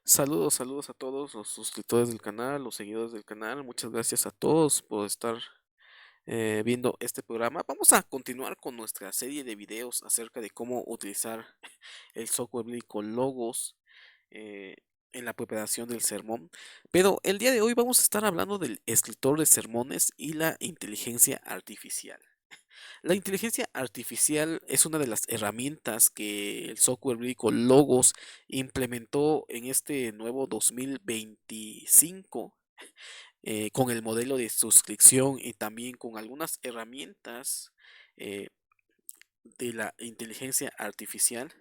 Saludos a todos los suscriptores del canal, los seguidores del canal. Muchas gracias a todos por estar viendo este programa. Vamos a continuar con nuestra serie de videos acerca de cómo utilizar el software bíblico Logos eh, en la preparación del sermón. Pero el día de hoy vamos a estar hablando del escritor de sermones y la inteligencia artificial. La inteligencia artificial es una de las herramientas que el software bíblico Logos implementó en este nuevo 2025 con el modelo de suscripción y también con algunas herramientas eh, de la inteligencia artificial.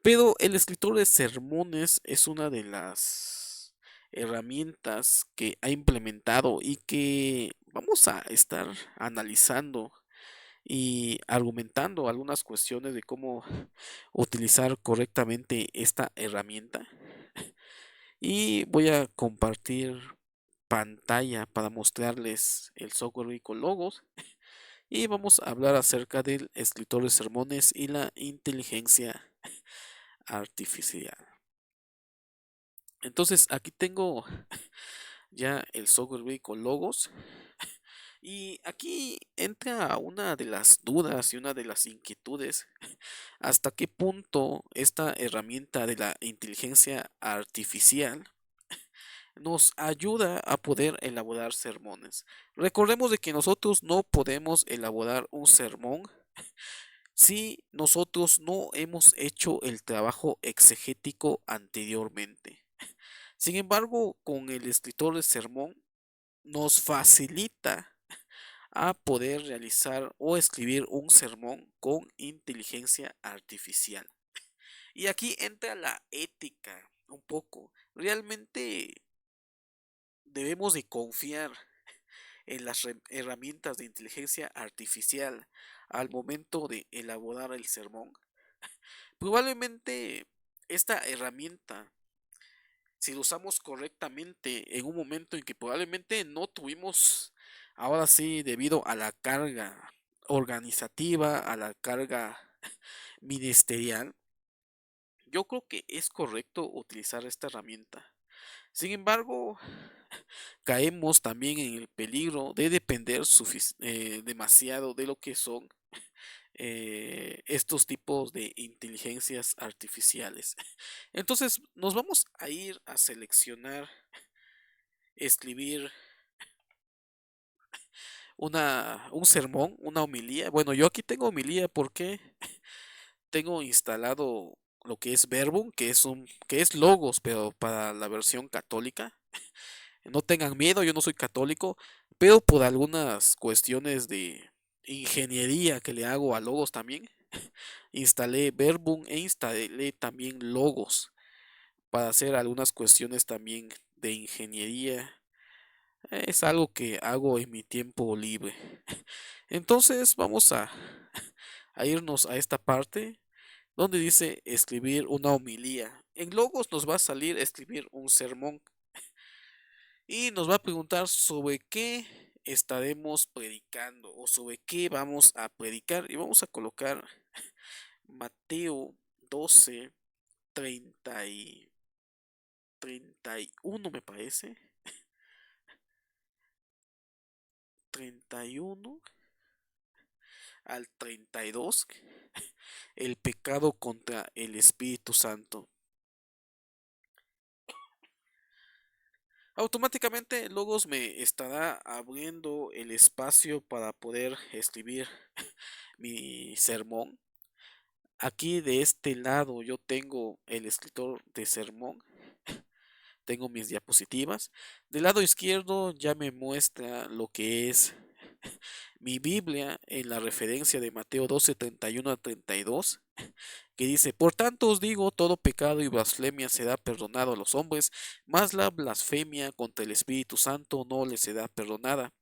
Pero el escritor de sermones es una de las herramientas que ha implementado y que vamos a estar analizando y argumentando algunas cuestiones de cómo utilizar correctamente esta herramienta. Y voy a compartir pantalla para mostrarles el software con logos y vamos a hablar acerca del escritor de sermones y la inteligencia artificial. Entonces aquí tengo ya el software con logos. Y aquí entra una de las dudas y una de las inquietudes, hasta qué punto esta herramienta de la inteligencia artificial nos ayuda a poder elaborar sermones. Recordemos de que nosotros no podemos elaborar un sermón si nosotros no hemos hecho el trabajo exegético anteriormente. Sin embargo, con el escritor de sermón nos facilita a poder realizar o escribir un sermón con inteligencia artificial. Y aquí entra la ética un poco. Realmente debemos de confiar en las herramientas de inteligencia artificial al momento de elaborar el sermón. Probablemente esta herramienta, si lo usamos correctamente en un momento en que probablemente no tuvimos, ahora sí, debido a la carga organizativa, a la carga ministerial, yo creo que es correcto utilizar esta herramienta. Sin embargo, caemos también en el peligro de depender demasiado de lo que son estos tipos de inteligencias artificiales. Entonces, nos vamos a ir a seleccionar, escribir un sermón, una homilía. Bueno, yo aquí tengo homilía porque tengo instalado lo que es Verbum, que es Logos, pero para la versión católica. No tengan miedo, yo no soy católico, pero por algunas cuestiones de ingeniería que le hago a Logos también, instalé Verbum e instalé también Logos para hacer algunas cuestiones también de ingeniería. Es algo que hago en mi tiempo libre. Entonces vamos a irnos a esta parte donde dice escribir una homilía. En Logos nos va a salir escribir un sermón y nos va a preguntar sobre qué estaremos predicando o sobre qué vamos a predicar. Y vamos a colocar Mateo 12, 30 y 31 me parece. 31 al 32, el pecado contra el Espíritu Santo. Automáticamente Logos me estará abriendo el espacio para poder escribir mi sermón. Aquí de este lado yo tengo el escritor de sermón, tengo mis diapositivas. Del lado izquierdo ya me muestra lo que es mi Biblia en la referencia de Mateo 12, 31 a 32, que dice, por tanto os digo, todo pecado y blasfemia será perdonado a los hombres, mas la blasfemia contra el Espíritu Santo no les será perdonada.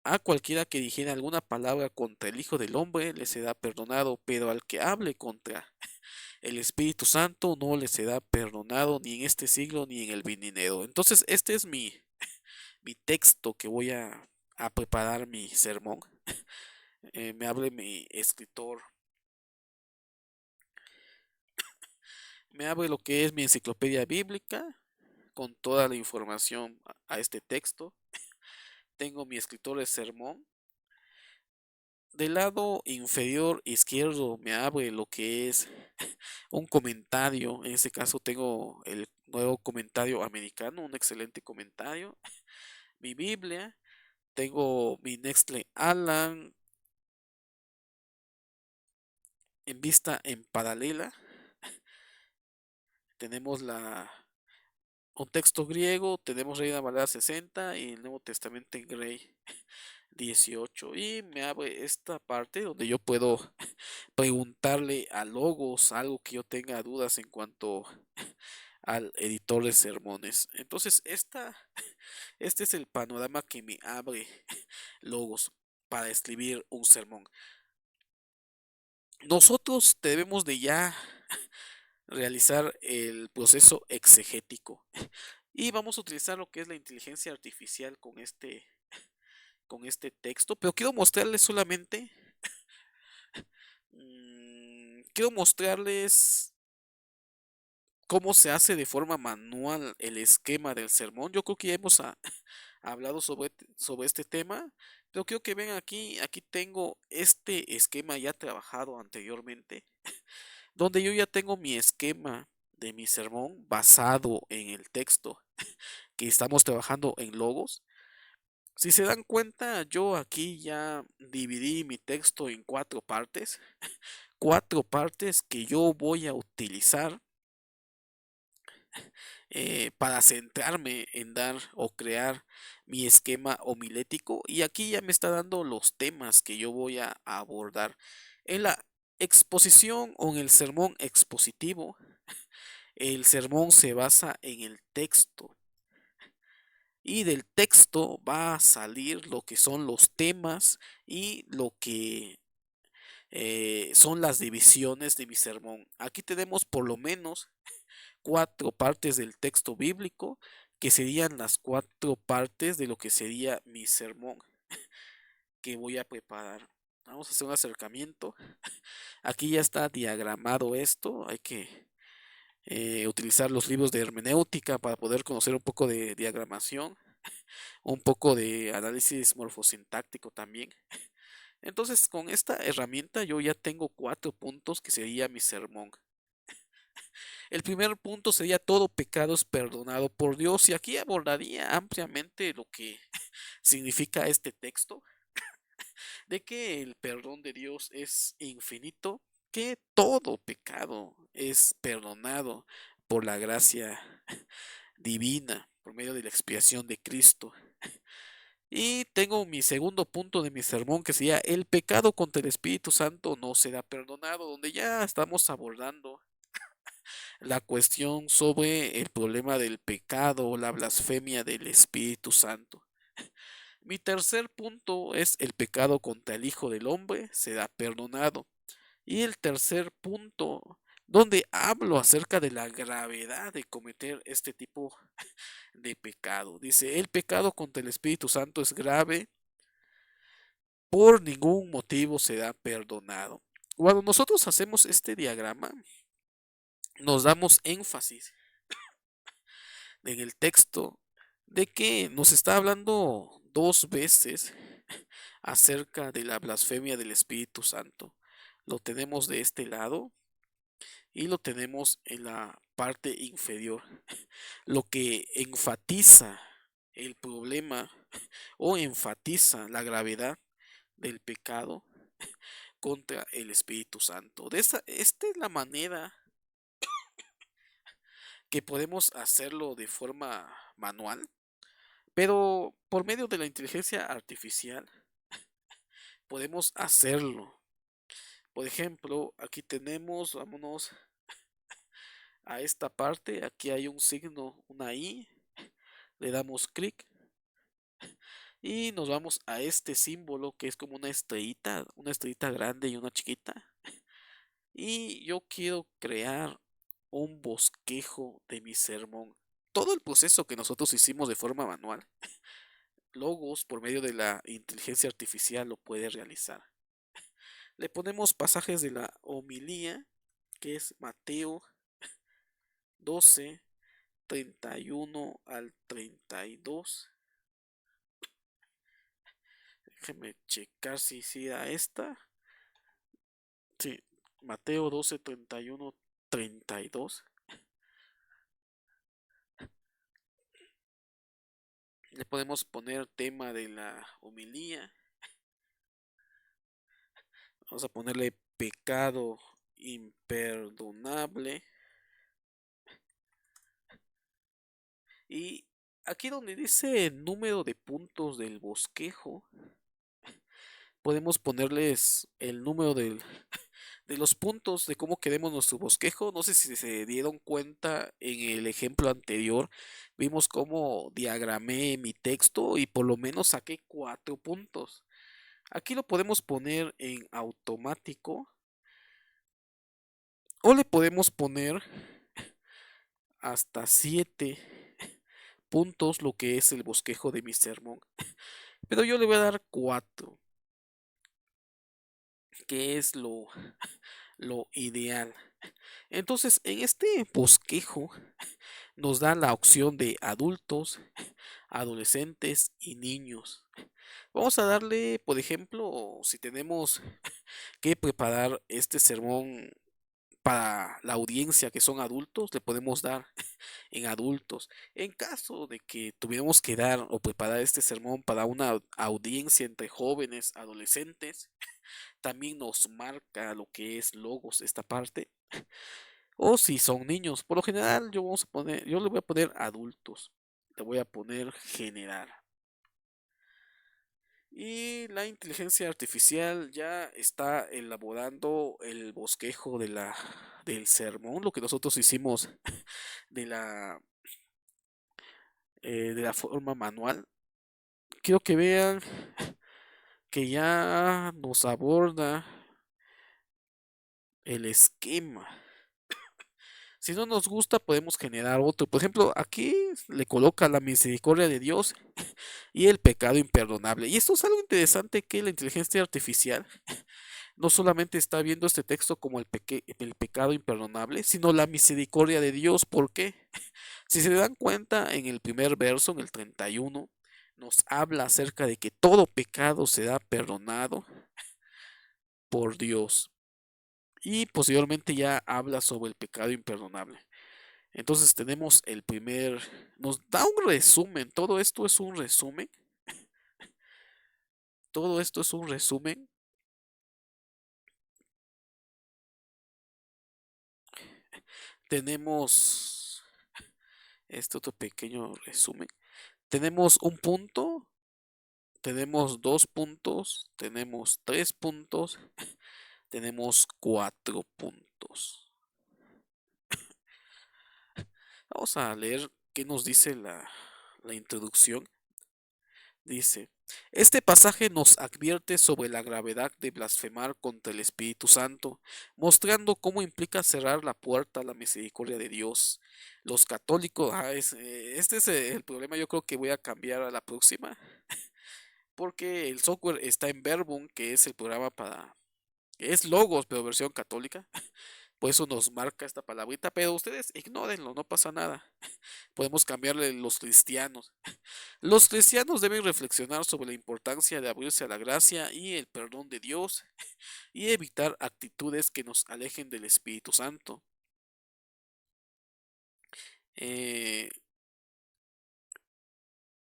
A cualquiera que dijera alguna palabra contra el Hijo del Hombre le será perdonado, pero al que hable contra el Espíritu Santo no le será perdonado ni en este siglo ni en el venidero. Entonces, este es mi texto que voy a preparar mi sermón. Me hable mi escritor, me abre lo que es mi enciclopedia bíblica con toda la información a este texto. Tengo mi escritor de sermón. Del lado inferior izquierdo me abre lo que es un comentario. En este caso tengo el nuevo comentario americano, un excelente comentario. Mi Biblia, tengo mi Nextle Alan en vista en paralela. Tenemos un texto griego, tenemos Reina Valera 60 y el Nuevo Testamento en Grey 18. Y me abre esta parte donde yo puedo preguntarle a Logos algo que yo tenga dudas en cuanto al editor de sermones. Entonces, este es el panorama que me abre Logos para escribir un sermón. Nosotros debemos de ya realizar el proceso exegético y vamos a utilizar lo que es la inteligencia artificial con este texto, pero quiero mostrarles solamente, quiero mostrarles cómo se hace de forma manual el esquema del sermón. Yo creo que ya hemos hablado sobre este tema, pero quiero que vean aquí tengo este esquema ya trabajado anteriormente, donde yo ya tengo mi esquema de mi sermón basado en el texto que estamos trabajando en Logos. Si se dan cuenta, yo aquí ya dividí mi texto en cuatro partes que yo voy a utilizar para centrarme en dar o crear mi esquema homilético. Y aquí ya me está dando los temas que yo voy a abordar en la exposición o en el sermón expositivo. El sermón se basa en el texto y del texto va a salir lo que son los temas y lo que son las divisiones de mi sermón. Aquí tenemos por lo menos cuatro partes del texto bíblico que serían las cuatro partes de lo que sería mi sermón que voy a preparar. Vamos a hacer un acercamiento. Aquí ya está diagramado esto. Hay que utilizar los libros de hermenéutica para poder conocer un poco de diagramación, un poco de análisis morfosintáctico también. Entonces, con esta herramienta yo ya tengo cuatro puntos que sería mi sermón. El primer punto sería todo pecado es perdonado por Dios y aquí abordaría ampliamente lo que significa este texto, de que el perdón de Dios es infinito, que todo pecado es perdonado por la gracia divina, por medio de la expiación de Cristo. Y tengo mi segundo punto de mi sermón que sería el pecado contra el Espíritu Santo no será perdonado, donde ya estamos abordando la cuestión sobre el problema del pecado o la blasfemia del Espíritu Santo. Mi tercer punto es el pecado contra el Hijo del Hombre será perdonado. Y el tercer punto, donde hablo acerca de la gravedad de cometer este tipo de pecado. Dice, el pecado contra el Espíritu Santo es grave, por ningún motivo será perdonado. Cuando nosotros hacemos este diagrama, nos damos énfasis en el texto de que nos está hablando dos veces acerca de la blasfemia del Espíritu Santo. Lo tenemos de este lado y lo tenemos en la parte inferior, lo que enfatiza el problema o enfatiza la gravedad del pecado contra el Espíritu Santo. Esta es la manera que podemos hacerlo de forma manual, pero por medio de la inteligencia artificial podemos hacerlo. Por ejemplo, aquí tenemos, vámonos a esta parte, aquí hay un signo, una I, le damos clic y nos vamos a este símbolo que es como una estrellita grande y una chiquita. Y yo quiero crear un bosquejo de mi sermón. Todo el proceso que nosotros hicimos de forma manual, Logos por medio de la inteligencia artificial lo puede realizar. Le ponemos pasajes de la homilía, que es Mateo 12, 31 al 32. Déjeme checar si era esta. Sí, Mateo 12, 31, 32. Le podemos poner tema de la homilía. Vamos a ponerle pecado imperdonable. Y aquí donde dice número de puntos del bosquejo, podemos ponerles el número de los puntos de cómo queremos nuestro bosquejo. No sé si se dieron cuenta en el ejemplo anterior, vimos cómo diagramé mi texto y por lo menos saqué 4 puntos. Aquí lo podemos poner en automático o le podemos poner hasta 7 puntos lo que es el bosquejo de mi sermón. Pero yo le voy a dar 4, que es lo ideal. Entonces, en este bosquejo nos da la opción de adultos, adolescentes y niños. Vamos a darle, por ejemplo, si tenemos que preparar este sermón para la audiencia que son adultos, le podemos dar en adultos. En caso de que tuviéramos que dar o preparar este sermón para una audiencia entre jóvenes, adolescentes, también nos marca lo que es logos esta parte. O si son niños, por lo general yo le voy a poner adultos, le voy a poner general. Y la inteligencia artificial ya está elaborando el bosquejo del sermón, lo que nosotros hicimos de la forma manual. Quiero que vean que ya nos aborda el esquema. Si no nos gusta, podemos generar otro. Por ejemplo, aquí le coloca la misericordia de Dios y el pecado imperdonable. Y esto es algo interesante, que la inteligencia artificial no solamente está viendo este texto como el pecado imperdonable, sino la misericordia de Dios. ¿Por qué? Si se dan cuenta, en el primer verso, en el 31, nos habla acerca de que todo pecado será perdonado por Dios. Y posteriormente ya habla sobre el pecado imperdonable. Entonces tenemos nos da un resumen, todo esto es un resumen, todo esto es un resumen. Tenemos este otro pequeño resumen. Tenemos un punto, tenemos 2 puntos, tenemos 3 puntos, tenemos 4 puntos. Vamos a leer qué nos dice la introducción. Dice, este pasaje nos advierte sobre la gravedad de blasfemar contra el Espíritu Santo, mostrando cómo implica cerrar la puerta a la misericordia de Dios. Los católicos, este es el problema, yo creo que voy a cambiar a la próxima, porque el software está en Verbum, que es el programa que es Logos, pero versión católica. Por eso nos marca esta palabrita, pero ustedes ignórenlo, no pasa nada. Podemos cambiarle los cristianos. Los cristianos deben reflexionar sobre la importancia de abrirse a la gracia y el perdón de Dios y evitar actitudes que nos alejen del Espíritu Santo. Eh,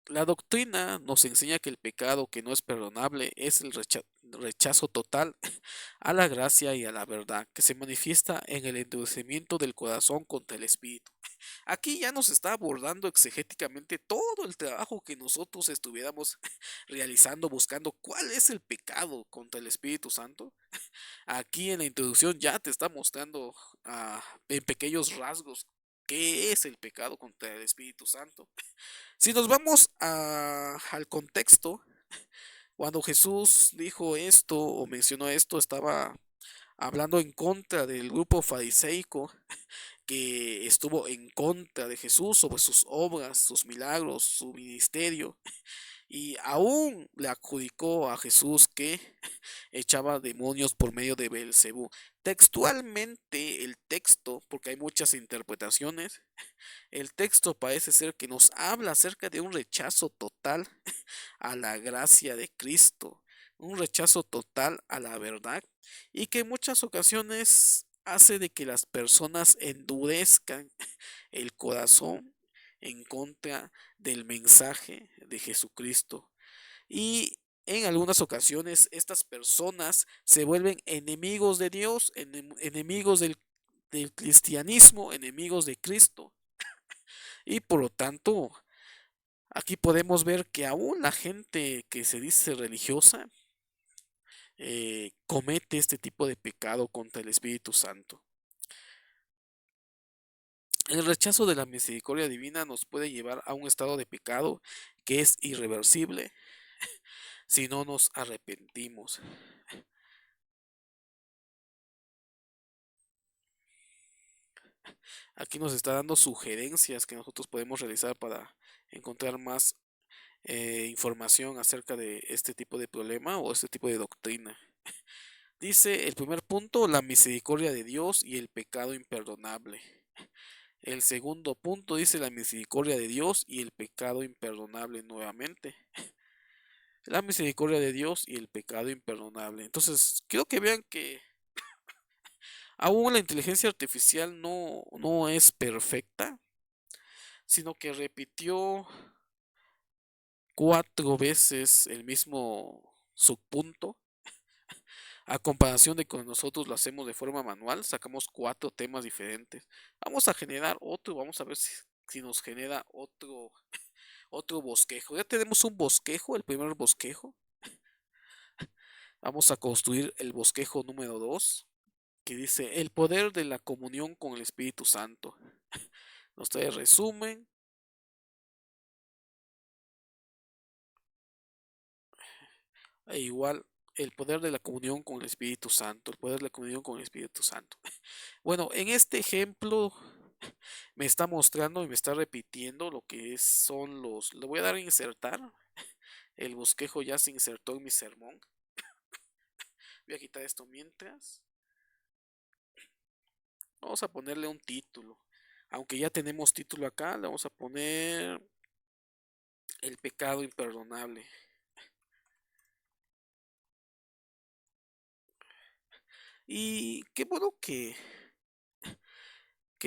la doctrina nos enseña que el pecado que no es perdonable es el rechazo total a la gracia y a la verdad, que se manifiesta en el endurecimiento del corazón contra el Espíritu. Aquí ya nos está abordando exegéticamente todo el trabajo que nosotros estuviéramos realizando, buscando cuál es el pecado contra el Espíritu Santo. Aquí en la introducción ya te está mostrando en pequeños rasgos qué es el pecado contra el Espíritu Santo. Si nos vamos al contexto, cuando Jesús dijo esto o mencionó esto, estaba hablando en contra del grupo fariseico que estuvo en contra de Jesús sobre sus obras, sus milagros, su ministerio. y aún le adjudicó a Jesús que echaba demonios por medio de Belcebú. Textualmente el texto, porque hay muchas interpretaciones, el texto parece ser que nos habla acerca de un rechazo total a la gracia de Cristo, un rechazo total a la verdad y que en muchas ocasiones hace de que las personas endurezcan el corazón en contra del mensaje de Jesucristo. Y en algunas ocasiones estas personas se vuelven enemigos de Dios, enemigos del cristianismo, enemigos de Cristo. Y por lo tanto, aquí podemos ver que aún la gente que se dice religiosa comete este tipo de pecado contra el Espíritu Santo. El rechazo de la misericordia divina nos puede llevar a un estado de pecado que es irreversible si no nos arrepentimos. Aquí nos está dando sugerencias que nosotros podemos realizar para encontrar más información acerca de este tipo de problema o este tipo de doctrina. Dice el primer punto, la misericordia de Dios y el pecado imperdonable. El segundo punto dice la misericordia de Dios y el pecado imperdonable nuevamente. La misericordia de Dios y el pecado imperdonable. Entonces, quiero que vean que aún la inteligencia artificial no es perfecta, sino que repitió 4 veces el mismo subpunto. A comparación de cuando nosotros lo hacemos de forma manual, sacamos 4 temas diferentes. Vamos a generar otro, vamos a ver si nos genera otro bosquejo. Ya tenemos un bosquejo, el primer bosquejo. Vamos a construir el bosquejo número 2, que dice el poder de la comunión con el Espíritu Santo. Nos trae resumen. E igual el poder de la comunión con el Espíritu Santo. El poder de la comunión con el Espíritu Santo. Bueno, en este ejemplo me está mostrando y me está repitiendo lo que son los. Le voy a dar a insertar. El bosquejo ya se insertó en mi sermón. Voy a quitar esto mientras. Vamos a ponerle un título. Aunque ya tenemos título acá, le vamos a poner el pecado imperdonable. Y qué bueno que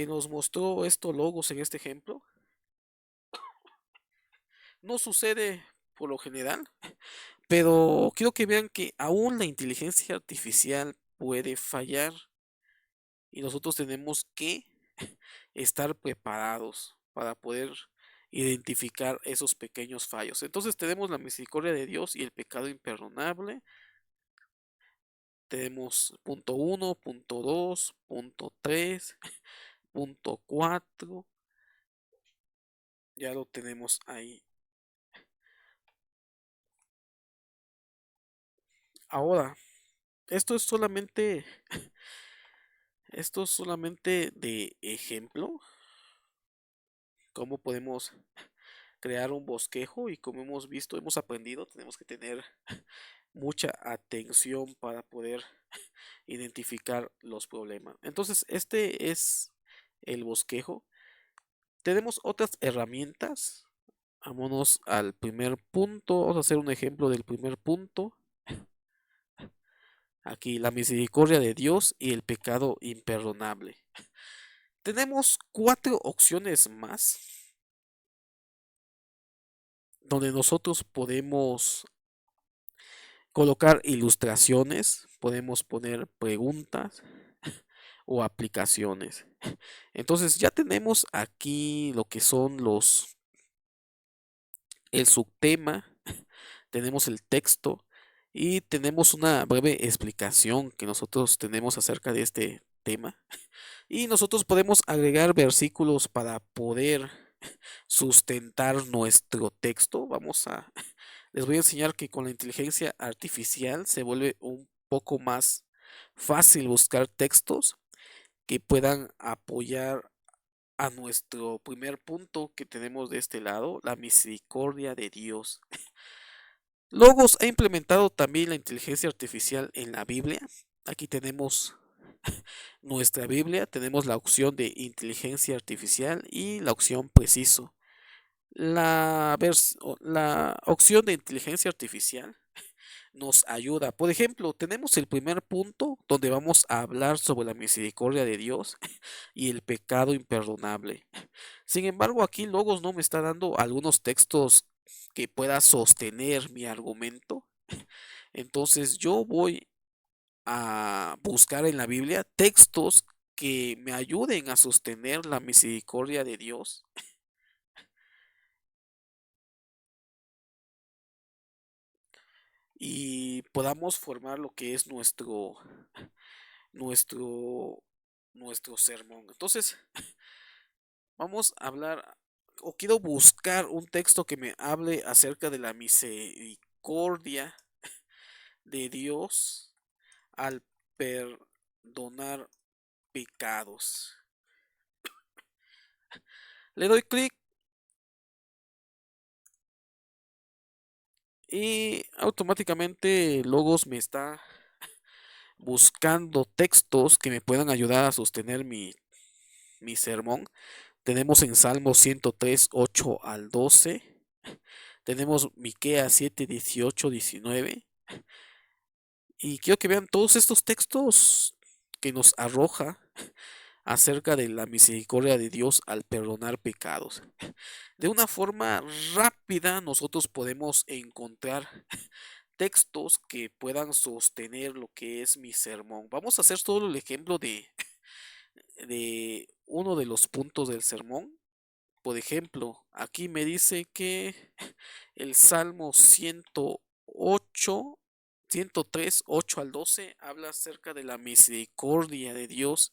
nos mostró esto logos en este ejemplo. No sucede por lo general, pero quiero que vean que aún la inteligencia artificial puede fallar y nosotros tenemos que estar preparados para poder identificar esos pequeños fallos. Entonces tenemos la misericordia de Dios y el pecado imperdonable. Tenemos punto 1, punto 2, punto 3, punto 4. Ya lo tenemos ahí. Ahora, esto es solamente de ejemplo. Cómo podemos crear un bosquejo y como hemos visto, hemos aprendido, tenemos que tener mucha atención para poder identificar los problemas. Entonces, este es el bosquejo. Tenemos otras herramientas. Vámonos al primer punto. Vamos a hacer un ejemplo del primer punto. Aquí, la misericordia de Dios y el pecado imperdonable. Tenemos 4 opciones más donde nosotros podemos colocar ilustraciones, podemos poner preguntas o aplicaciones. Entonces ya tenemos aquí lo que son el subtema, tenemos el texto y tenemos una breve explicación que nosotros tenemos acerca de este tema. Y nosotros podemos agregar versículos para poder sustentar nuestro texto. Les voy a enseñar que con la inteligencia artificial se vuelve un poco más fácil buscar textos que puedan apoyar a nuestro primer punto que tenemos de este lado, la misericordia de Dios. Logos ha implementado también la inteligencia artificial en la Biblia. Aquí tenemos nuestra Biblia, tenemos la opción de inteligencia artificial y la opción preciso. La opción de inteligencia artificial nos ayuda. Por ejemplo, tenemos el primer punto donde vamos a hablar sobre la misericordia de Dios y el pecado imperdonable. Sin embargo, aquí Logos no me está dando algunos textos que pueda sostener mi argumento. Entonces yo voy a buscar en la Biblia textos que me ayuden a sostener la misericordia de Dios y podamos formar lo que es nuestro, nuestro sermón. Entonces, vamos a hablar o quiero buscar un texto que me hable acerca de la misericordia de Dios al perdonar pecados. Le doy clic y automáticamente Logos me está buscando textos que me puedan ayudar a sostener mi sermón. Tenemos en Salmos 103, 8 al 12. Tenemos Miqueas 7, 18, 19. Y quiero que vean todos estos textos que nos arroja acerca de la misericordia de Dios al perdonar pecados. De una forma rápida nosotros podemos encontrar textos que puedan sostener lo que es mi sermón. Vamos a hacer solo el ejemplo de uno de los puntos del sermón. Por ejemplo, aquí me dice que el Salmo 108, 103, 8 al 12 habla acerca de la misericordia de Dios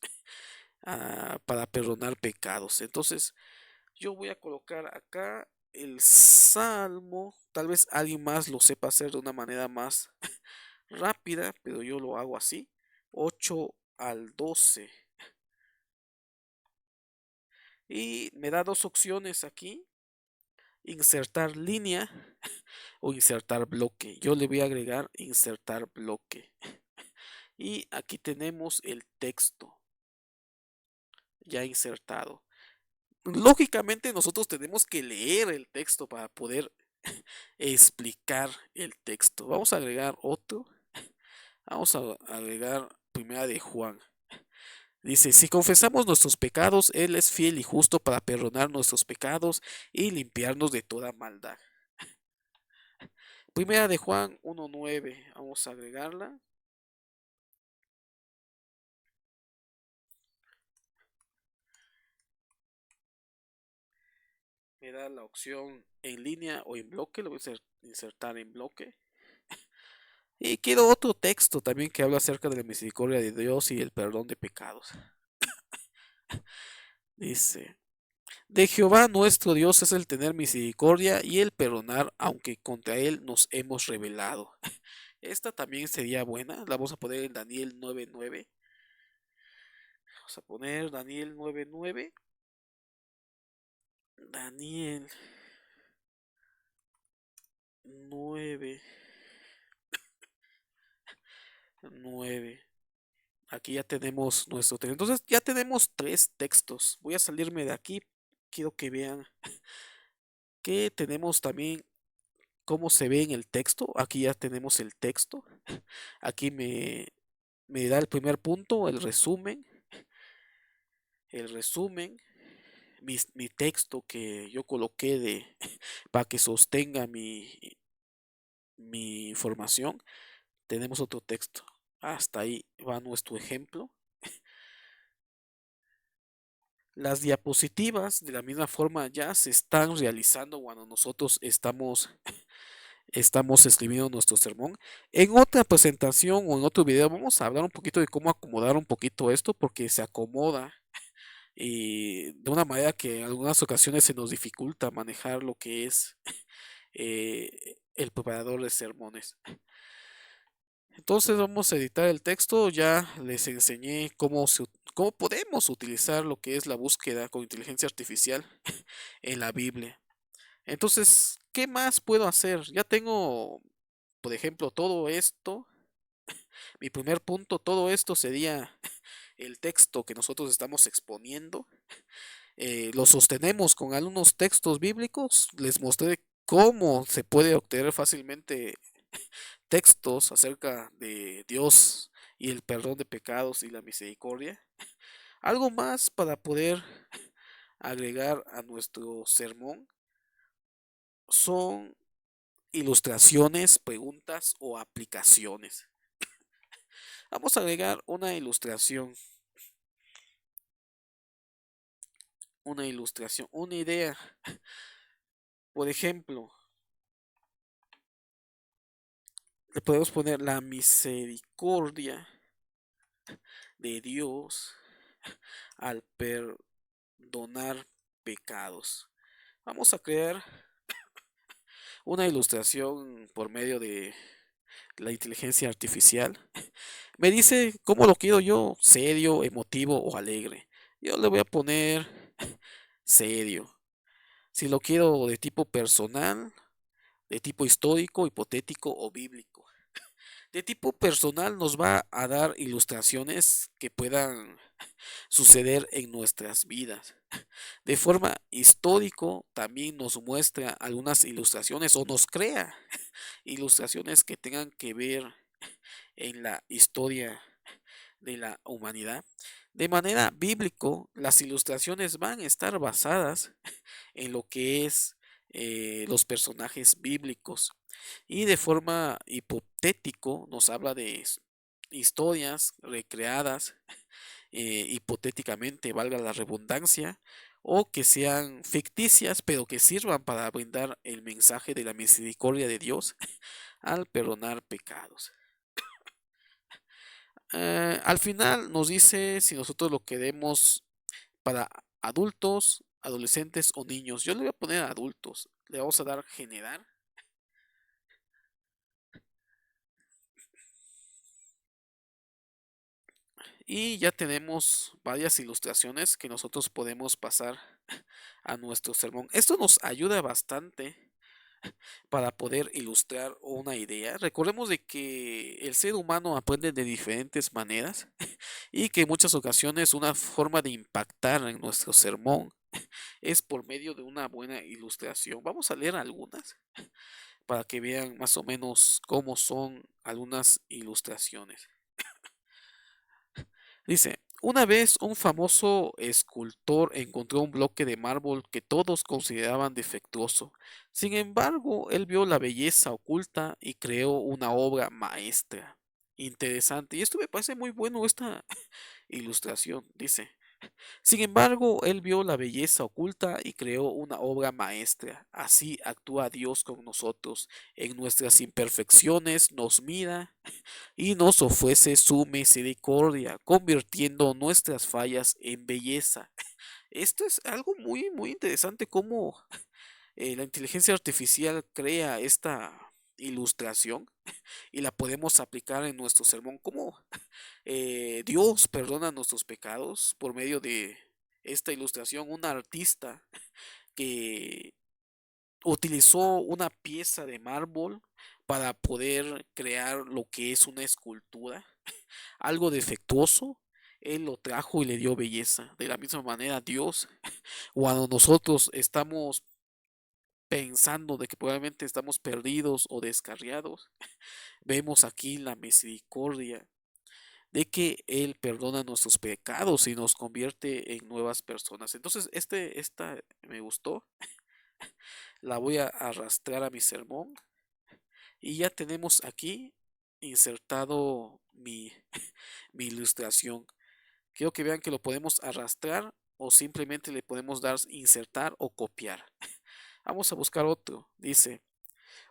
para perdonar pecados. Entonces, yo voy a colocar acá el Salmo. Tal vez alguien más lo sepa hacer de una manera más rápida, pero yo lo hago así. 8 al 12. Y me da dos opciones aquí. Insertar línea o insertar bloque. Yo le voy a agregar insertar bloque. Y aquí tenemos el texto ya insertado. Lógicamente nosotros tenemos que leer el texto para poder explicar el texto. Vamos a agregar otro. Vamos a agregar primera de Juan. Dice, si confesamos nuestros pecados, Él es fiel y justo para perdonar nuestros pecados y limpiarnos de toda maldad. Primera de Juan 1.9, vamos a agregarla. Me da la opción en línea o en bloque, lo voy a insertar en bloque. Y quiero otro texto también que habla acerca de la misericordia de Dios y el perdón de pecados. Dice, de Jehová nuestro Dios es el tener misericordia y el perdonar, aunque contra él nos hemos rebelado. Esta también sería buena, la vamos a poner en Daniel 9.9. Vamos a poner Daniel 9.9. Daniel 9, 9. Aquí ya tenemos nuestro texto. Entonces ya tenemos tres textos. Voy a salirme de aquí. Quiero que vean que tenemos también cómo se ve en el texto. Aquí ya tenemos el texto. Aquí me da el primer punto, el resumen. El resumen. Mi texto que yo coloqué para que sostenga mi información. Tenemos otro texto. Hasta ahí va nuestro ejemplo. Las diapositivas de la misma forma ya se están realizando cuando nosotros estamos escribiendo nuestro sermón. En otra presentación o en otro video vamos a hablar un poquito de cómo acomodar un poquito esto porque se acomoda y de una manera que en algunas ocasiones se nos dificulta manejar lo que es el preparador de sermones. Entonces vamos a editar el texto. Ya les enseñé cómo podemos utilizar lo que es la búsqueda con inteligencia artificial en la Biblia. Entonces, ¿qué más puedo hacer? Ya tengo por ejemplo, todo esto, mi primer punto, todo esto sería el texto que nosotros estamos exponiendo. Lo sostenemos con algunos textos bíblicos. Les mostré cómo se puede obtener fácilmente textos acerca de Dios y el perdón de pecados y la misericordia. Algo más para poder agregar a nuestro sermón son ilustraciones, preguntas o aplicaciones. Vamos a agregar una ilustración, una idea. Por ejemplo, le podemos poner la misericordia de Dios al perdonar pecados. Vamos a crear una ilustración por medio de la inteligencia artificial. Me dice cómo lo quiero yo, serio, emotivo o alegre. Yo le voy a poner serio. Si lo quiero de tipo personal, de tipo histórico, hipotético o bíblico. De tipo personal nos va a dar ilustraciones que puedan suceder en nuestras vidas. De forma histórico también nos muestra algunas ilustraciones o nos crea ilustraciones que tengan que ver en la historia de la humanidad. De manera bíblico, las ilustraciones van a estar basadas en lo que es los personajes bíblicos y de forma hipotético nos habla de historias recreadas hipotéticamente, valga la redundancia, o que sean ficticias, pero que sirvan para brindar el mensaje de la misericordia de Dios al perdonar pecados. Al final nos dice si nosotros lo queremos para adultos, adolescentes o niños. Yo le voy a poner adultos. Le vamos a dar generar. Y ya tenemos varias ilustraciones que nosotros podemos pasar a nuestro sermón. Esto nos ayuda bastante para poder ilustrar una idea. Recordemos de que el ser humano aprende de diferentes maneras y que en muchas ocasiones una forma de impactar en nuestro sermón es por medio de una buena ilustración. Vamos a leer algunas para que vean más o menos cómo son algunas ilustraciones. Dice, una vez un famoso escultor encontró un bloque de mármol que todos consideraban defectuoso. Sin embargo, él vio la belleza oculta y creó una obra maestra. Interesante. Y esto me parece muy bueno, esta ilustración. Dice, sin embargo, él vio la belleza oculta y creó una obra maestra. Así actúa Dios con nosotros. En nuestras imperfecciones nos mira y nos ofrece su misericordia, convirtiendo nuestras fallas en belleza. Esto es algo muy, muy interesante, cómo la inteligencia artificial crea esta ilustración y la podemos aplicar en nuestro sermón. Cómo Dios perdona nuestros pecados por medio de esta ilustración. Un artista que utilizó una pieza de mármol para poder crear lo que es una escultura, algo defectuoso, él lo trajo y le dio belleza. De la misma manera, Dios, cuando nosotros estamos pensando de que probablemente estamos perdidos o descarriados, vemos aquí la misericordia de que Él perdona nuestros pecados y nos convierte en nuevas personas. Entonces, esta me gustó, la voy a arrastrar a mi sermón y ya tenemos aquí insertado mi ilustración. Quiero que vean que lo podemos arrastrar o simplemente le podemos dar insertar o copiar. Vamos a buscar otro. Dice,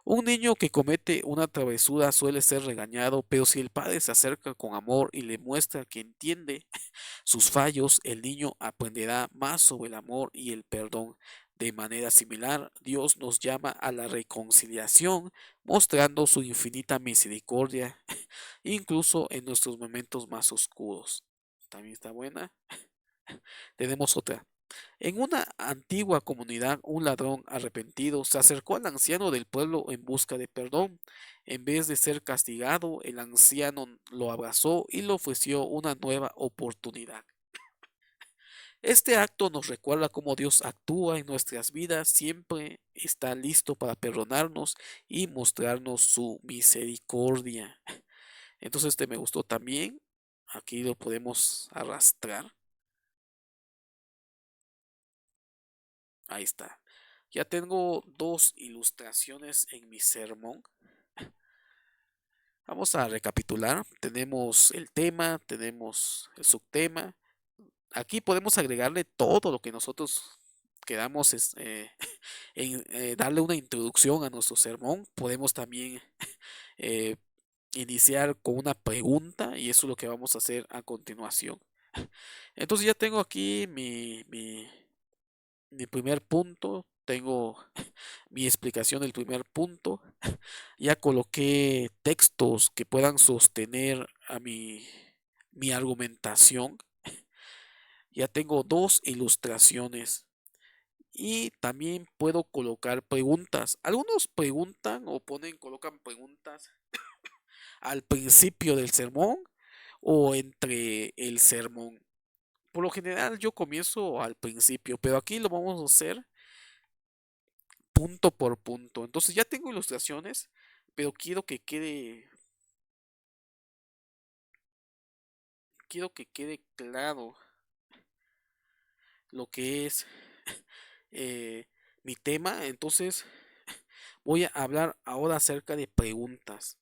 un niño que comete una travesura suele ser regañado, pero si el padre se acerca con amor y le muestra que entiende sus fallos, el niño aprenderá más sobre el amor y el perdón. De manera similar, Dios nos llama a la reconciliación, mostrando su infinita misericordia, incluso en nuestros momentos más oscuros. También está buena. Tenemos otra. En una antigua comunidad, un ladrón arrepentido se acercó al anciano del pueblo en busca de perdón. En vez de ser castigado, el anciano lo abrazó y le ofreció una nueva oportunidad. Este acto nos recuerda cómo Dios actúa en nuestras vidas, siempre está listo para perdonarnos y mostrarnos su misericordia. Entonces este me gustó también. Aquí lo podemos arrastrar. Ahí está. Ya tengo dos ilustraciones en mi sermón. Vamos a recapitular. Tenemos el tema, tenemos el subtema. Aquí podemos agregarle todo lo que nosotros queramos darle una introducción a nuestro sermón. Podemos también eh, iniciar con una pregunta y eso es lo que vamos a hacer a continuación. Entonces ya tengo aquí mi primer punto, tengo mi explicación del primer punto, ya coloqué textos que puedan sostener a mi argumentación, ya tengo dos ilustraciones y también puedo colocar preguntas. Algunos preguntan o colocan preguntas al principio del sermón o entre el sermón. Por lo general yo comienzo al principio, pero aquí lo vamos a hacer punto por punto. Entonces ya tengo ilustraciones, pero quiero que quede claro lo que es eh, mi tema. Entonces voy a hablar ahora acerca de preguntas.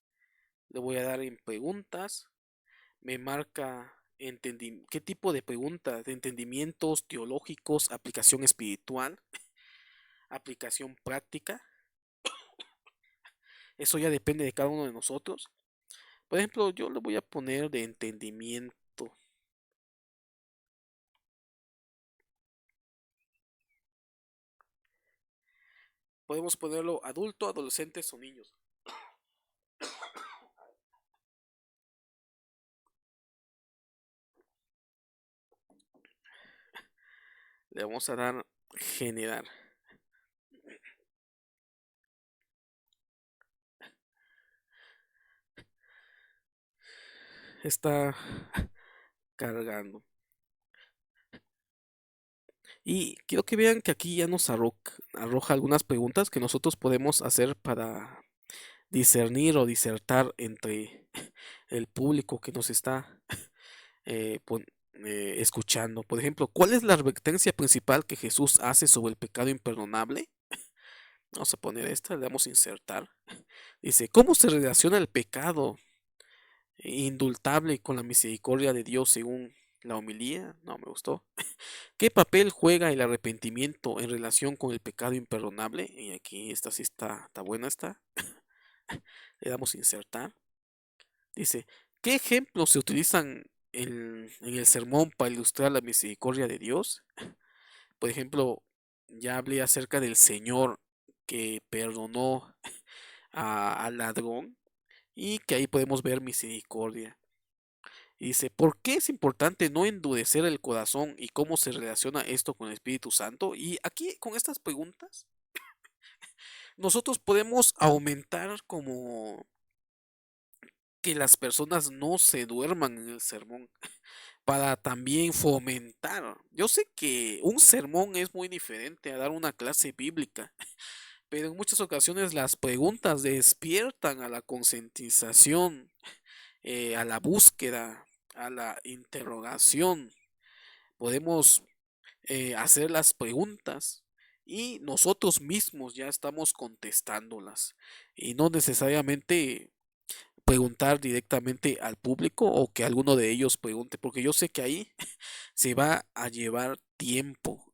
Le voy a dar en preguntas. Me marca qué tipo de preguntas, de entendimientos teológicos, aplicación espiritual, aplicación práctica. Eso ya depende de cada uno de nosotros. Por ejemplo, yo le voy a poner de entendimiento. Podemos ponerlo adulto, adolescentes o niños. Le vamos a dar generar. Está cargando. Y quiero que vean que aquí ya nos arroja algunas preguntas que nosotros podemos hacer para discernir o disertar entre el público que nos está eh, pon- escuchando. Por ejemplo, ¿cuál es la advertencia principal que Jesús hace sobre el pecado imperdonable? Vamos a poner esta, le damos a insertar. Dice, ¿cómo se relaciona el pecado indultable con la misericordia de Dios según la homilía? No me gustó. ¿Qué papel juega el arrepentimiento en relación con el pecado imperdonable? Y aquí esta sí está buena esta. Le damos a insertar. Dice, ¿qué ejemplos se utilizan en el sermón para ilustrar la misericordia de Dios? Por ejemplo, ya hablé acerca del Señor que perdonó al ladrón y que ahí podemos ver misericordia. Y dice, ¿por qué es importante no endurecer el corazón y cómo se relaciona esto con el Espíritu Santo? Y aquí con estas preguntas, nosotros podemos aumentar como que las personas no se duerman en el sermón para también fomentar. Yo sé que un sermón es muy diferente a dar una clase bíblica, pero en muchas ocasiones las preguntas despiertan a la concientización, a la búsqueda, a la interrogación. Podemos hacer las preguntas y nosotros mismos ya estamos contestándolas y no necesariamente preguntar directamente al público o que alguno de ellos pregunte, porque yo sé que ahí se va a llevar tiempo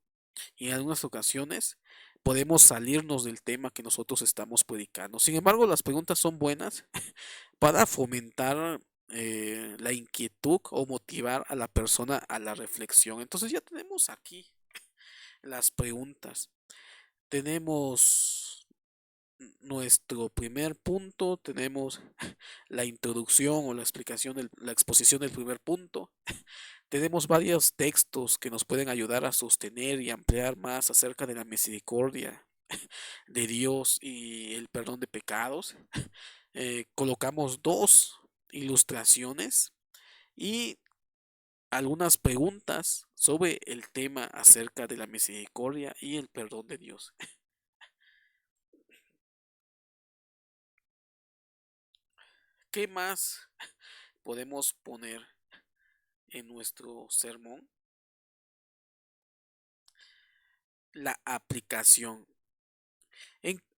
y en algunas ocasiones podemos salirnos del tema que nosotros estamos predicando. Sin embargo, las preguntas son buenas para fomentar la inquietud o motivar a la persona a la reflexión. Entonces ya tenemos aquí las preguntas. Tenemos nuestro primer punto, tenemos la introducción o la exposición del primer punto. Tenemos varios textos que nos pueden ayudar a sostener y ampliar más acerca de la misericordia de Dios y el perdón de pecados. Colocamos dos ilustraciones y algunas preguntas sobre el tema acerca de la misericordia y el perdón de Dios. ¿Qué más podemos poner en nuestro sermón? La aplicación.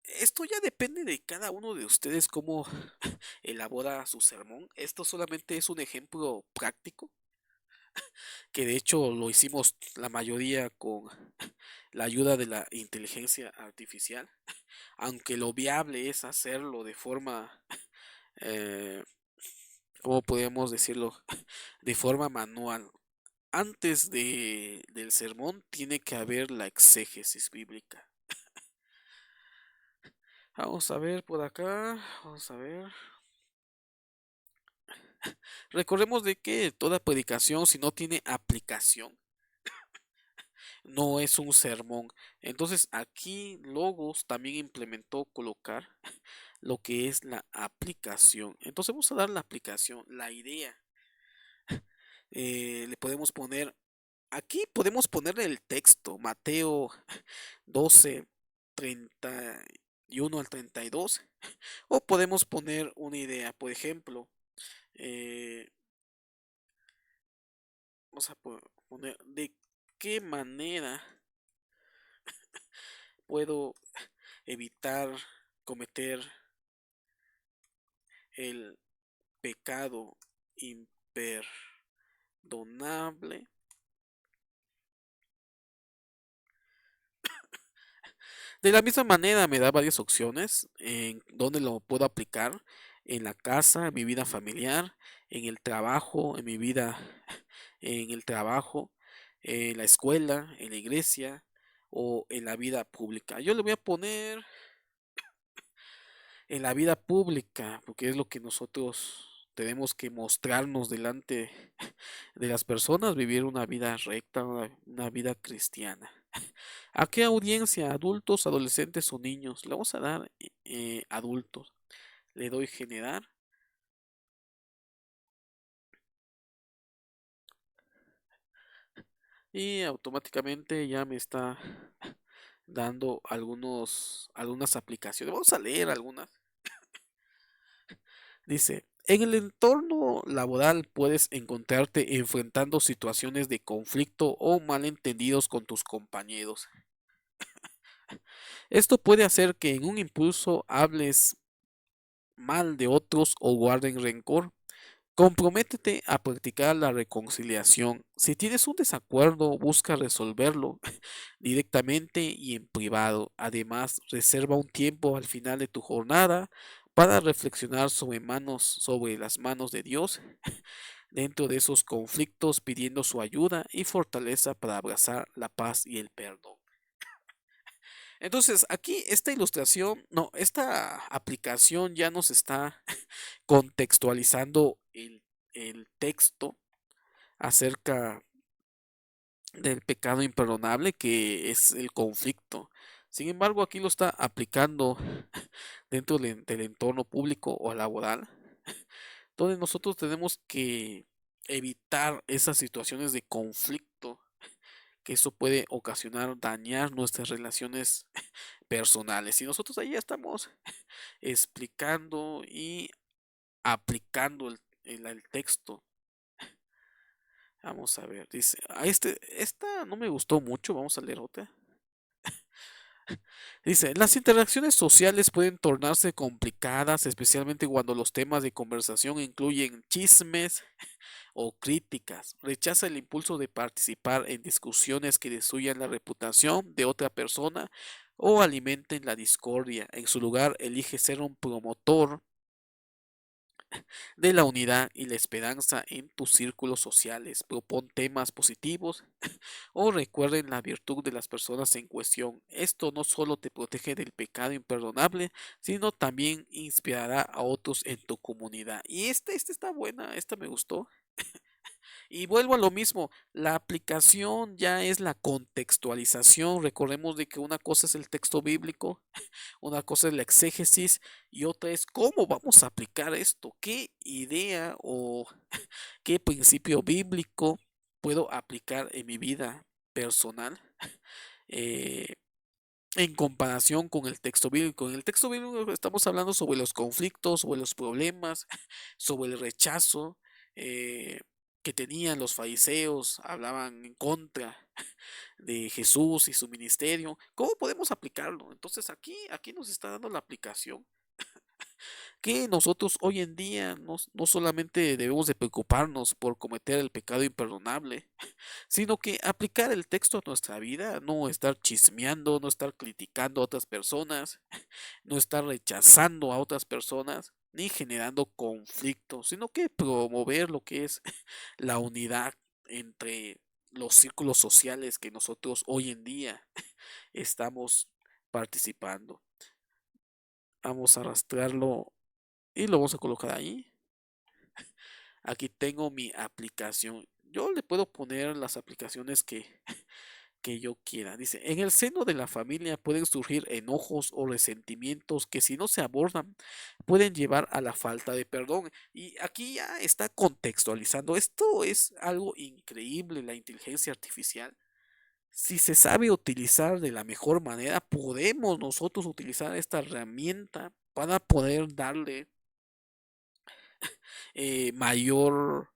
Esto ya depende de cada uno de ustedes cómo elabora su sermón. Esto solamente es un ejemplo práctico, que de hecho lo hicimos la mayoría con la ayuda de la inteligencia artificial, aunque lo viable es hacerlo de forma, eh, ¿cómo podemos decirlo? De forma manual. Antes del sermón tiene que haber la exégesis bíblica. Vamos a ver por acá, vamos a ver. Recordemos de que toda predicación, si no tiene aplicación, no es un sermón. Entonces aquí Logos también implementó colocar lo que es la aplicación. Entonces vamos a dar la aplicación, la idea. Le podemos poner, aquí podemos ponerle el texto, Mateo 12, 31 al 32. O podemos poner una idea, por ejemplo, eh, vamos a poner de qué manera puedo evitar cometer el pecado imperdonable. De la misma manera me da varias opciones en donde lo puedo aplicar en la casa, en mi vida familiar, en el trabajo, en mi vida, en el trabajo, en la escuela, en la iglesia o en la vida pública. Yo le voy a poner en la vida pública, porque es lo que nosotros tenemos que mostrarnos delante de las personas, vivir una vida recta, una vida cristiana. ¿A qué audiencia? ¿Adultos, adolescentes o niños? Le vamos a dar adultos. Le doy generar y automáticamente ya me está dando algunas aplicaciones. Vamos a leer algunas. Dice, en el entorno laboral puedes encontrarte enfrentando situaciones de conflicto o malentendidos con tus compañeros. Esto puede hacer que en un impulso hables mal de otros o guarden rencor. Comprométete a practicar la reconciliación. Si tienes un desacuerdo, busca resolverlo directamente y en privado. Además, reserva un tiempo al final de tu jornada para reflexionar sobre las manos de Dios dentro de esos conflictos, pidiendo su ayuda y fortaleza para abrazar la paz y el perdón. Entonces, aquí esta ilustración, no, esta aplicación ya nos está contextualizando el texto acerca del pecado imperdonable que es el conflicto. Sin embargo, aquí lo está aplicando dentro del entorno público o laboral, donde nosotros tenemos que evitar esas situaciones de conflicto, que eso puede ocasionar dañar nuestras relaciones personales. Y nosotros ahí ya estamos explicando y aplicando el texto. Vamos a ver, dice, esta no me gustó mucho, vamos a leer otra. Dice, las interacciones sociales pueden tornarse complicadas, especialmente cuando los temas de conversación incluyen chismes o críticas. Rechaza el impulso de participar en discusiones que destruyan la reputación de otra persona o alimenten la discordia. En su lugar, elige ser un promotor de la unidad y la esperanza en tus círculos sociales. Propon temas positivos o recuerden la virtud de las personas en cuestión. Esto no solo te protege del pecado imperdonable, sino también inspirará a otros en tu comunidad. Y esta está buena, esta me gustó. Y vuelvo a lo mismo, la aplicación ya es la contextualización. Recordemos de que una cosa es el texto bíblico, una cosa es la exégesis y otra es cómo vamos a aplicar esto, qué idea o qué principio bíblico puedo aplicar en mi vida personal. eh, en comparación con el texto bíblico. En el texto bíblico estamos hablando sobre los conflictos, sobre los problemas, sobre el rechazo eh, que tenían los fariseos, hablaban en contra de Jesús y su ministerio. ¿Cómo podemos aplicarlo? Entonces aquí nos está dando la aplicación que nosotros hoy en día no solamente debemos de preocuparnos por cometer el pecado imperdonable, sino que aplicar el texto a nuestra vida, no estar chismeando, no estar criticando a otras personas, no estar rechazando a otras personas, ni generando conflictos, sino que promover lo que es la unidad entre los círculos sociales que nosotros hoy en día estamos participando. Vamos a arrastrarlo y lo vamos a colocar ahí. Aquí tengo mi aplicación. Yo le puedo poner las aplicaciones que yo quiera. Dice, en el seno de la familia pueden surgir enojos o resentimientos que si no se abordan pueden llevar a la falta de perdón. Y aquí ya está contextualizando. Esto es algo increíble, la inteligencia artificial. Si se sabe utilizar de la mejor manera, podemos nosotros utilizar esta herramienta para poder darle mayor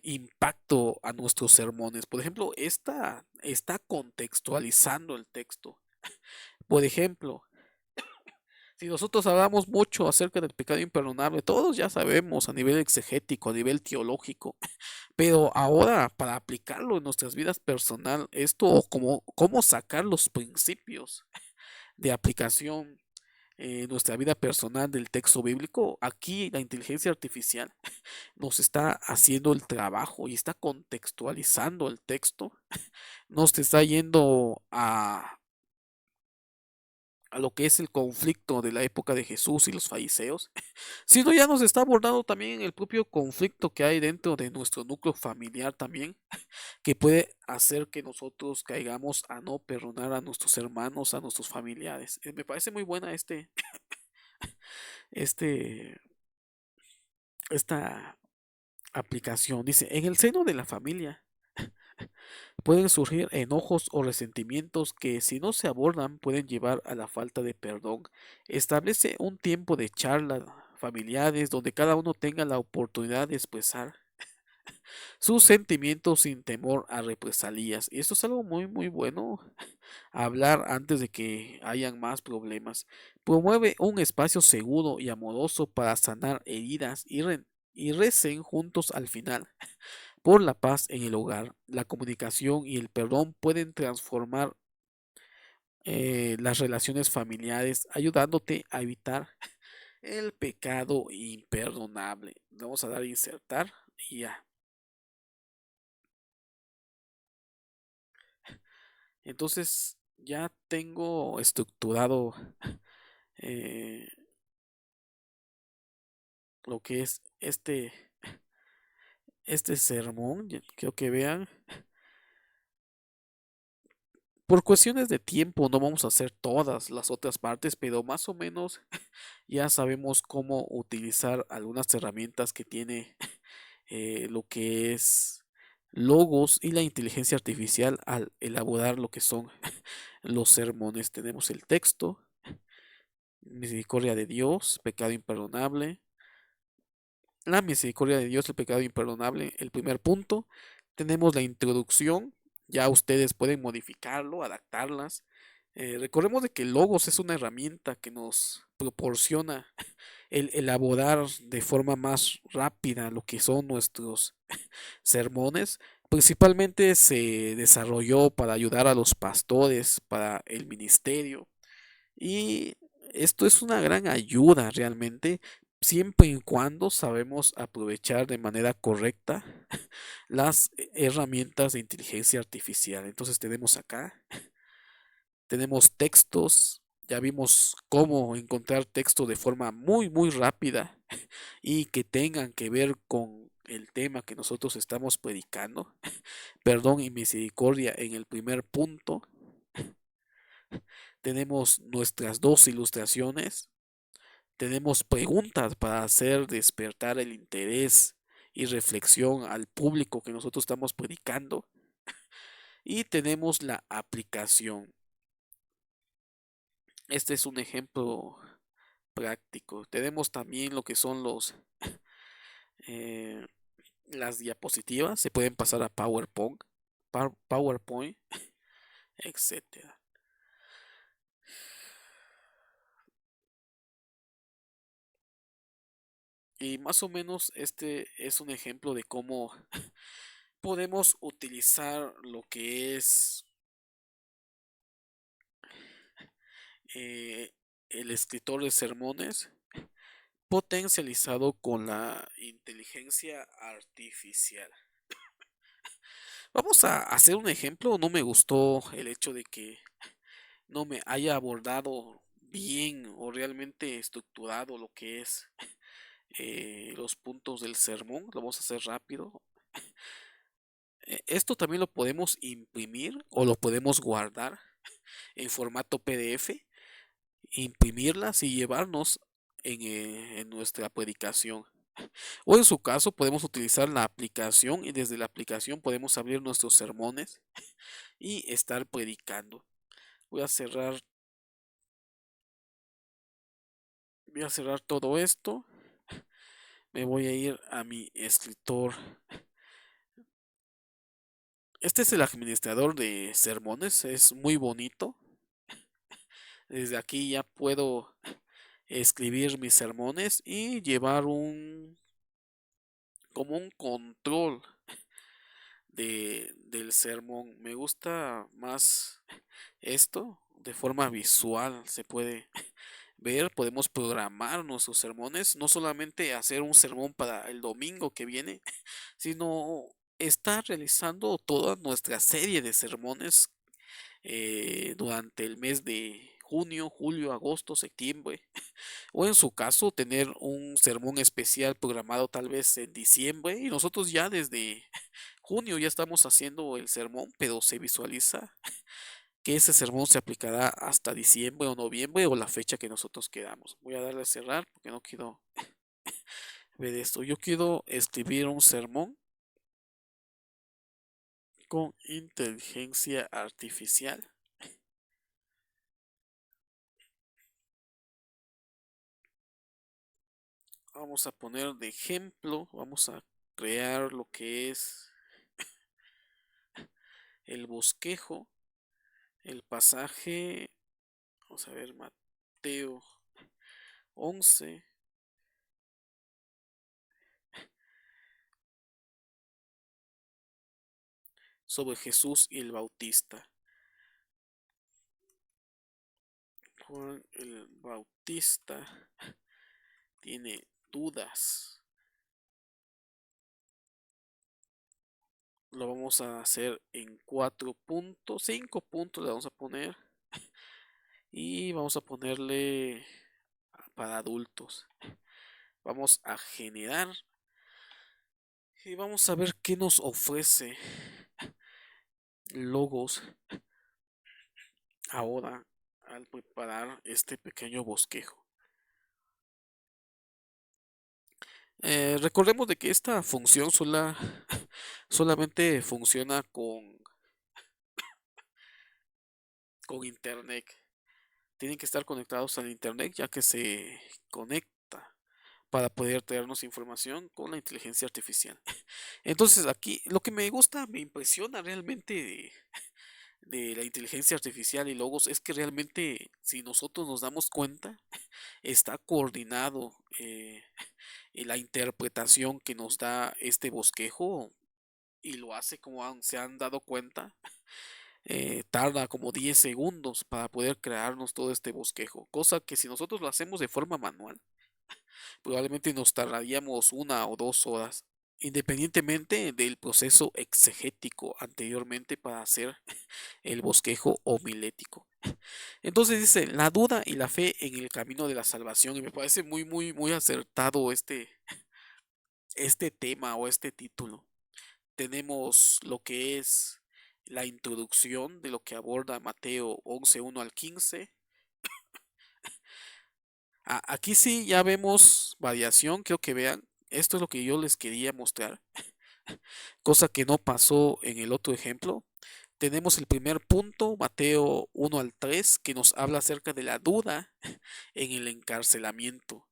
impacto a nuestros sermones. Por ejemplo, esta está contextualizando el texto. Por ejemplo, si nosotros hablamos mucho acerca del pecado imperdonable, todos ya sabemos a nivel exegético, a nivel teológico, pero ahora para aplicarlo en nuestras vidas personal, esto como cómo sacar los principios de aplicación en nuestra vida personal del texto bíblico, aquí la inteligencia artificial nos está haciendo el trabajo y está contextualizando el texto, nos está yendo a lo que es el conflicto de la época de Jesús y los fariseos, sino ya nos está abordando también el propio conflicto que hay dentro de nuestro núcleo familiar también, que puede hacer que nosotros caigamos a no perdonar a nuestros hermanos, a nuestros familiares. Me parece muy buena este, esta aplicación. Dice, en el seno de la familia pueden surgir enojos o resentimientos que, si no se abordan, pueden llevar a la falta de perdón. Establece un tiempo de charla familiares donde cada uno tenga la oportunidad de expresar sus sentimientos sin temor a represalias. Y esto es algo muy, muy bueno, hablar antes de que hayan más problemas. Promueve un espacio seguro y amoroso para sanar heridas y recen juntos al final. Por la paz en el hogar, la comunicación y el perdón pueden transformar las relaciones familiares, ayudándote a evitar el pecado imperdonable. Vamos a dar a insertar y ya. Entonces ya tengo estructurado eh, lo que es este sermón. Quiero que vean. Por cuestiones de tiempo no vamos a hacer todas las otras partes, pero más o menos ya sabemos cómo utilizar algunas herramientas que tiene lo que es logos y la inteligencia artificial al elaborar lo que son los sermones. Tenemos el texto, misericordia de Dios, pecado imperdonable, la misericordia de Dios, el pecado imperdonable, el primer punto. Tenemos la introducción, ya ustedes pueden modificarlo, adaptarlas. Recordemos de que Logos es una herramienta que nos proporciona el elaborar de forma más rápida lo que son nuestros sermones. Principalmente se desarrolló para ayudar a los pastores, para el ministerio. Y esto es una gran ayuda realmente, siempre y cuando sabemos aprovechar de manera correcta las herramientas de inteligencia artificial. Entonces tenemos acá, tenemos textos, ya vimos cómo encontrar texto de forma muy, muy rápida y que tengan que ver con el tema que nosotros estamos predicando, perdón y misericordia en el primer punto, tenemos nuestras dos ilustraciones, tenemos preguntas para hacer despertar el interés y reflexión al público que nosotros estamos predicando, y tenemos la aplicación. Este es un ejemplo práctico. Tenemos también lo que son eh, las diapositivas, se pueden pasar a PowerPoint, etcétera. Y más o menos este es un ejemplo de cómo podemos utilizar lo que es eh, el escritor de sermones potencializado con la inteligencia artificial. Vamos a hacer un ejemplo. No me gustó el hecho de que no me haya abordado bien o realmente estructurado lo que es los puntos del sermón. Lo vamos a hacer rápido. Esto también lo podemos imprimir o lo podemos guardar en formato PDF, imprimirlas y llevarnos en nuestra predicación. O en su caso podemos utilizar la aplicación y desde la aplicación podemos abrir nuestros sermones y estar predicando. Voy a cerrar, voy a cerrar todo esto. Me voy a ir a mi escritor. Este es el administrador de sermones, es muy bonito. Desde aquí ya puedo escribir mis sermones y llevar como un control del sermón. Me gusta más esto de forma visual, se puede ver, podemos programar nuestros sermones, no solamente hacer un sermón para el domingo que viene, sino estar realizando toda nuestra serie de sermones durante el mes de junio, julio, agosto, septiembre, o en su caso tener un sermón especial programado tal vez en diciembre y nosotros ya desde junio ya estamos haciendo el sermón, pero se visualiza que ese sermón se aplicará hasta diciembre o noviembre o la fecha que nosotros queramos. Voy a darle a cerrar porque no quiero ver esto. Yo quiero escribir un sermón con inteligencia artificial. Vamos a poner de ejemplo, vamos a crear lo que es el bosquejo, el pasaje, vamos a ver, Mateo 11, sobre Jesús y el Bautista. Juan el Bautista tiene dudas. Lo vamos a hacer en 4 puntos, 5 puntos le vamos a poner. Y vamos a ponerle para adultos. Vamos a generar y vamos a ver qué nos ofrece Logos ahora al preparar este pequeño bosquejo. Recordemos de que esta función solamente funciona con internet. Tienen que estar conectados al internet ya que se conecta para poder traernos información con la inteligencia artificial. Entonces aquí lo que me gusta, me impresiona realmente de la inteligencia artificial y logos es que realmente si nosotros nos damos cuenta está coordinado y la interpretación que nos da este bosquejo y lo hace como se han dado cuenta tarda como 10 segundos para poder crearnos todo este bosquejo, cosa que si nosotros lo hacemos de forma manual probablemente nos tardaríamos 1 o 2 horas, independientemente del proceso exegético anteriormente para hacer el bosquejo homilético. Entonces dice, la duda y la fe en el camino de la salvación, y me parece muy, muy, muy acertado este tema o este título. Tenemos lo que es la introducción de lo que aborda Mateo 11, 1 al 15. Aquí sí ya vemos variación, creo que vean, esto es lo que yo les quería mostrar, cosa que no pasó en el otro ejemplo. Tenemos el primer punto, Mateo 1 al 3, que nos habla acerca de la duda en el encarcelamiento.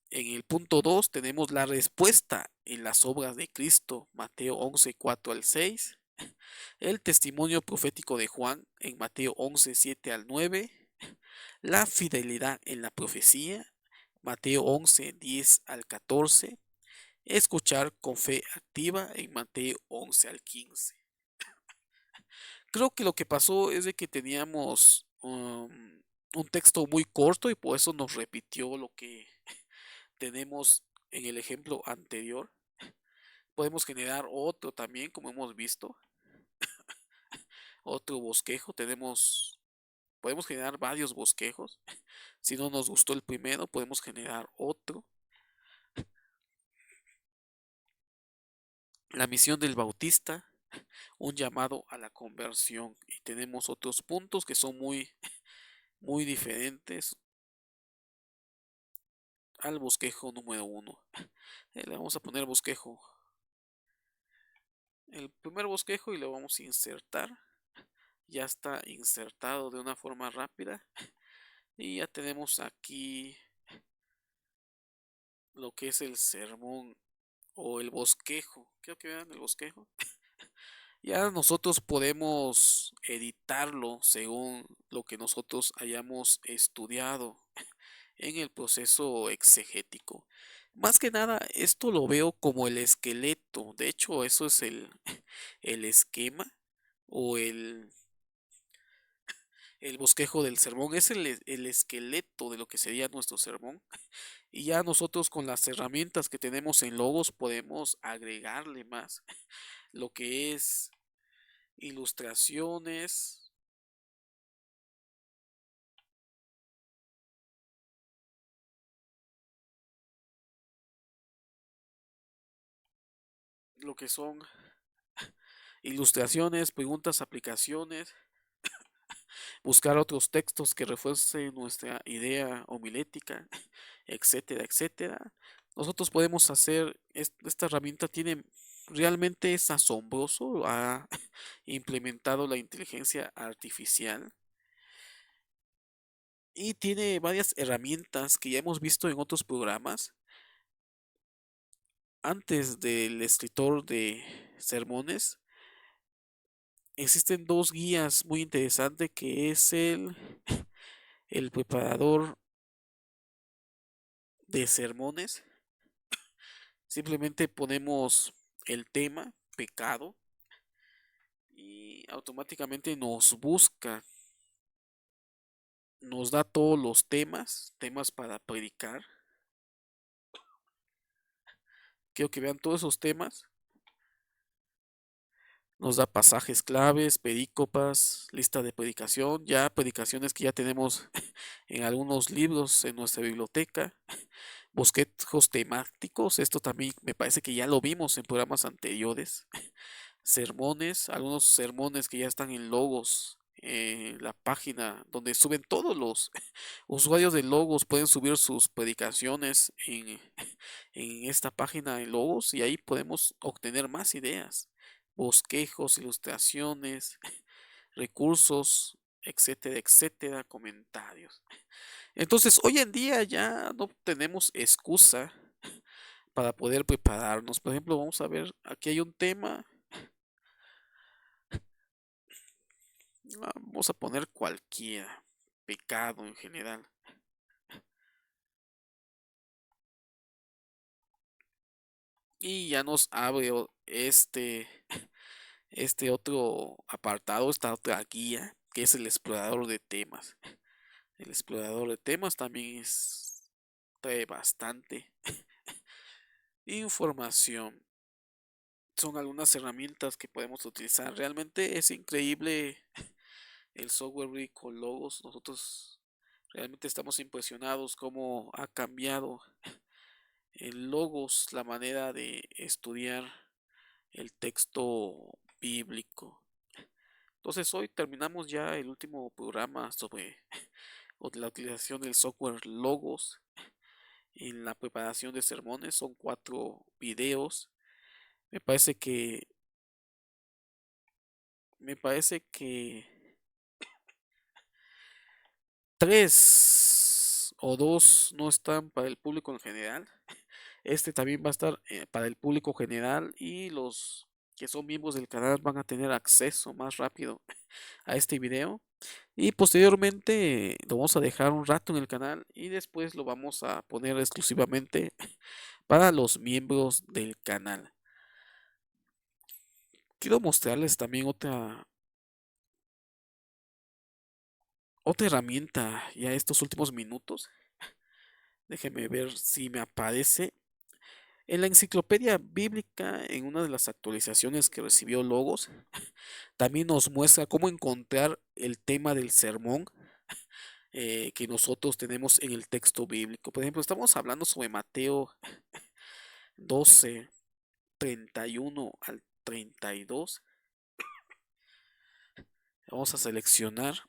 En el punto 2 tenemos la respuesta en las obras de Cristo, Mateo 11, 4 al 6. El testimonio profético de Juan en Mateo 11, 7 al 9. La fidelidad en la profecía, Mateo 11, 10 al 14. Escuchar con fe activa en Mateo 11 al 15. Creo que lo que pasó es de que teníamos un texto muy corto y por eso nos repitió lo que tenemos en el ejemplo anterior. Podemos generar otro también, como hemos visto, otro bosquejo. Podemos generar varios bosquejos. Si no nos gustó el primero, podemos generar otro. La misión del Bautista, un llamado a la conversión. Y tenemos otros puntos que son muy diferentes al bosquejo número 1. Le vamos a poner bosquejo. El primer bosquejo y lo vamos a insertar. Ya está insertado de una forma rápida. Y ya tenemos aquí lo que es el sermón o el bosquejo. Creo que vean el bosquejo. Ya nosotros podemos editarlo según lo que nosotros hayamos estudiado en el proceso exegético. Más que nada, esto lo veo como el esqueleto. De hecho, eso es el esquema o el bosquejo del sermón. Es el esqueleto de lo que sería nuestro sermón. Y ya nosotros con las herramientas que tenemos en Logos podemos agregarle más lo que es ilustraciones, lo que son ilustraciones, preguntas, aplicaciones, buscar otros textos que refuercen nuestra idea homilética, etcétera, etcétera. Nosotros podemos hacer, esta herramienta tiene, realmente es asombroso, ha implementado la inteligencia artificial y tiene varias herramientas que ya hemos visto en otros programas. Antes del escritor de sermones, existen dos guías muy interesantes que es el preparador de sermones. Simplemente ponemos el tema, pecado, y automáticamente nos busca, nos da todos los temas para predicar. Quiero que vean todos esos temas. Nos da pasajes claves, perícopas, lista de predicación, ya predicaciones que ya tenemos en algunos libros en nuestra biblioteca, bosquejos temáticos, esto también me parece que ya lo vimos en programas anteriores, sermones, algunos sermones que ya están en Logos, la página donde suben todos los usuarios de Logos, pueden subir sus predicaciones en esta página de Logos y ahí podemos obtener más ideas, bosquejos, ilustraciones, recursos, etcétera, etcétera, comentarios. Entonces, hoy en día ya no tenemos excusa para poder prepararnos. Por ejemplo, vamos a ver, aquí hay un tema. Vamos a poner cualquiera, pecado en general. Y ya nos abre este otro apartado, esta otra guía, que es el explorador de temas. El explorador de temas también trae bastante información. Son algunas herramientas que podemos utilizar. Realmente es increíble el software rico Logos. Nosotros realmente estamos impresionados cómo ha cambiado el logos, la manera de estudiar el texto bíblico. Entonces hoy terminamos ya el último programa sobre la utilización del software Logos en la preparación de sermones. Son 4 videos. Me parece que, me parece que 3 o 2 no están para el público en general. Este también va a estar para el público general y los que son miembros del canal van a tener acceso más rápido a este video. Y posteriormente lo vamos a dejar un rato en el canal y después lo vamos a poner exclusivamente para los miembros del canal. Quiero mostrarles también otra herramienta ya estos últimos minutos. Déjenme ver si me aparece. En la enciclopedia bíblica, en una de las actualizaciones que recibió Logos, también nos muestra cómo encontrar el tema del sermón que nosotros tenemos en el texto bíblico. Por ejemplo, estamos hablando sobre Mateo 12, 31 al 32. Vamos a seleccionar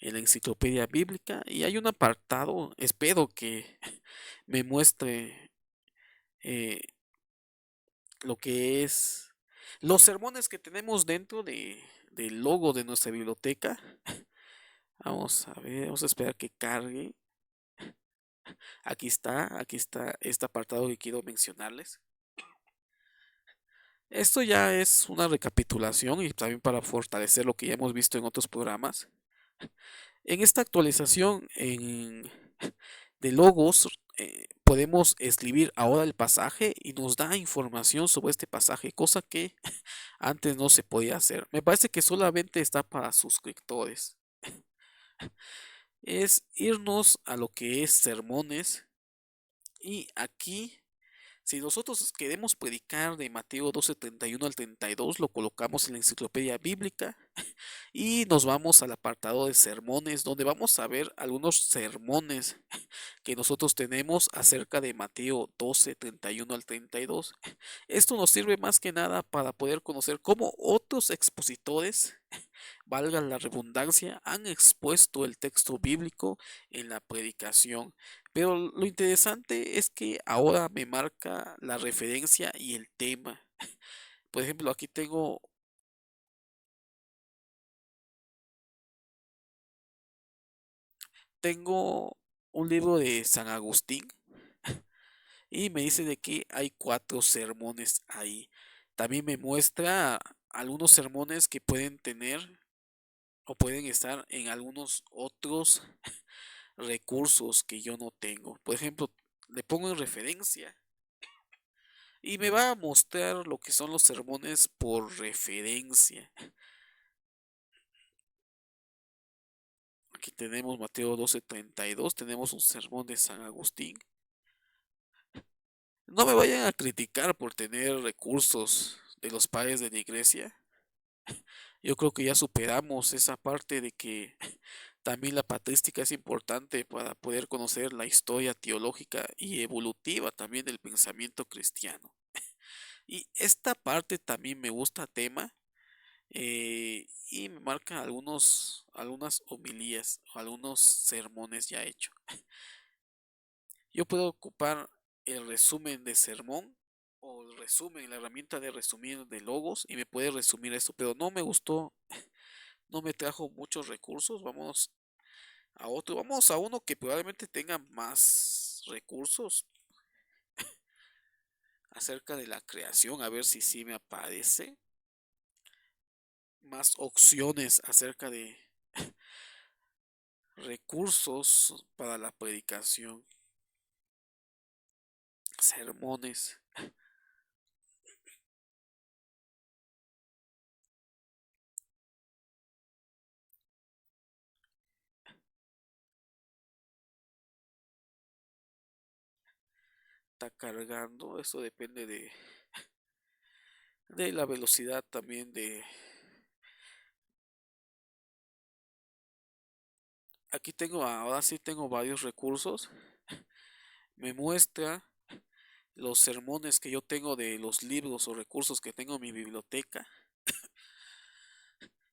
en la enciclopedia bíblica y hay un apartado, espero que me muestre eh, lo que es los sermones que tenemos dentro del logo de nuestra biblioteca. Vamos a ver, vamos a esperar que cargue. Aquí está este apartado que quiero mencionarles. Esto ya es una recapitulación y también para fortalecer lo que ya hemos visto en otros programas. En esta actualización de logos podemos escribir ahora el pasaje y nos da información sobre este pasaje, cosa que antes no se podía hacer. Me parece que solamente está para suscriptores. Es irnos a lo que es sermones y aquí si nosotros queremos predicar de Mateo 12:31 al 32, lo colocamos en la enciclopedia bíblica y nos vamos al apartado de sermones, donde vamos a ver algunos sermones que nosotros tenemos acerca de Mateo 12:31 al 32. Esto nos sirve más que nada para poder conocer cómo otros expositores, valga la redundancia, han expuesto el texto bíblico en la predicación. Pero lo interesante es que ahora me marca la referencia y el tema. Por ejemplo, aquí tengo un libro de San Agustín y me dice de que hay 4 sermones ahí. También me muestra algunos sermones que pueden tener o pueden estar en algunos otros recursos que yo no tengo. Por ejemplo, le pongo en referencia y me va a mostrar lo que son los sermones por referencia. Aquí tenemos Mateo 12:32, tenemos un sermón de San Agustín. No me vayan a criticar por tener recursos de los padres de la iglesia. Yo creo que ya superamos esa parte de que también la patrística es importante para poder conocer la historia teológica y evolutiva también del pensamiento cristiano. Y esta parte también me gusta tema y me marca algunas homilías o algunos sermones ya hechos. Yo puedo ocupar el resumen de sermón o el resumen, la herramienta de resumir de logos y me puede resumir esto, pero no me gustó, no me trajo muchos recursos. Vamos a otro, vamos a uno que probablemente tenga más recursos acerca de la creación, a ver si sí me aparece más opciones acerca de recursos para la predicación, sermones. Está cargando, eso depende de la velocidad también aquí tengo, ahora sí tengo varios recursos. Me muestra los sermones que yo tengo de los libros o recursos que tengo en mi biblioteca,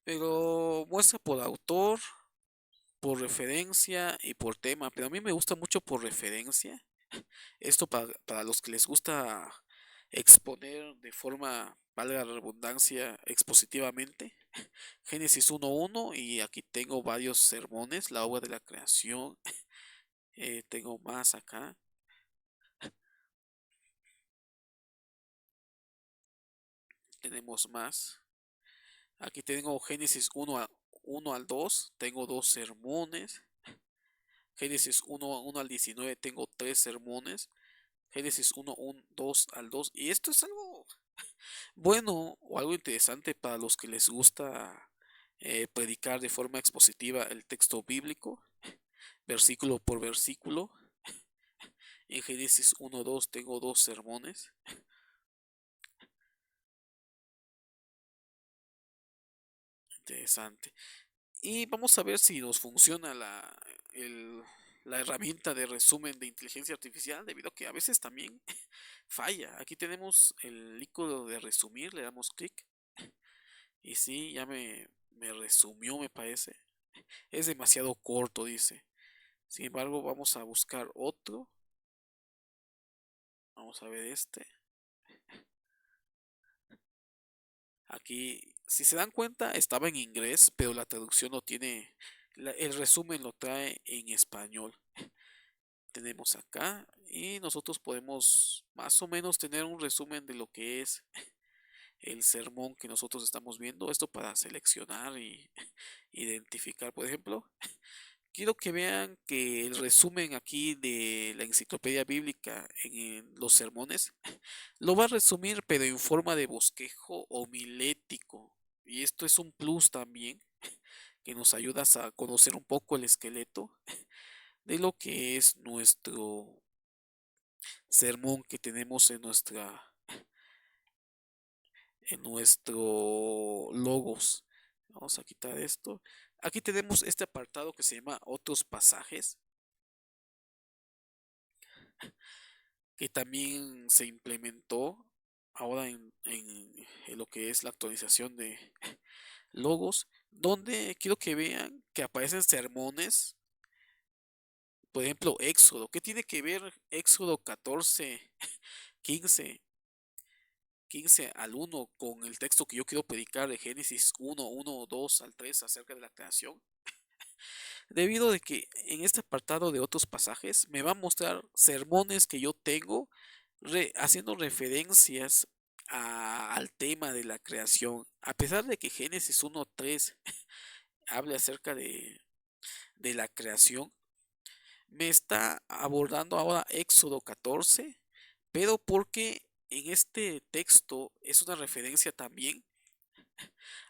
pero muestra por autor, por referencia y por tema, pero a mí me gusta mucho por referencia. Esto para los que les gusta exponer de forma, valga la redundancia, expositivamente. Génesis 1.1 y aquí tengo varios sermones, la obra de la creación. Tengo más acá. Tenemos más. Aquí tengo Génesis 1 al 2. Tengo dos sermones. Génesis 1 al 19 tengo tres sermones. Génesis 2 al 2. Y esto es algo bueno o algo interesante para los que les gusta predicar de forma expositiva el texto bíblico, versículo por versículo. En Génesis 1.2 tengo dos sermones. Interesante. Y vamos a ver si nos funciona la herramienta de resumen de inteligencia artificial, debido a que a veces también falla. Aquí tenemos el icono de resumir, le damos clic. Y sí, ya me resumió, me parece. Es demasiado corto, dice. Sin embargo, vamos a buscar otro. Vamos a ver este. Aquí, si se dan cuenta, estaba en inglés, pero la traducción lo tiene, el resumen lo trae en español. Tenemos acá y nosotros podemos más o menos tener un resumen de lo que es el sermón que nosotros estamos viendo. Esto para seleccionar y identificar, por ejemplo. Quiero que vean que el resumen aquí de la enciclopedia bíblica en los sermones lo va a resumir, pero en forma de bosquejo homilético. Y esto es un plus también, que nos ayuda a conocer un poco el esqueleto de lo que es nuestro sermón que tenemos en nuestro logos. Vamos a quitar esto. Aquí tenemos este apartado que se llama otros pasajes, que también se implementó ahora en lo que es la actualización de logos, donde quiero que vean que aparecen sermones. Por ejemplo, Éxodo. ¿Qué tiene que ver Éxodo 14, 15, 15 al 1 con el texto que yo quiero predicar de Génesis 1, 2 al 3 acerca de la creación? Debido de que en este apartado de otros pasajes me va a mostrar sermones que yo tengo haciendo referencias al tema de la creación. A pesar de que Génesis 1.3 habla acerca de la creación, me está abordando ahora Éxodo 14, pero porque en este texto es una referencia también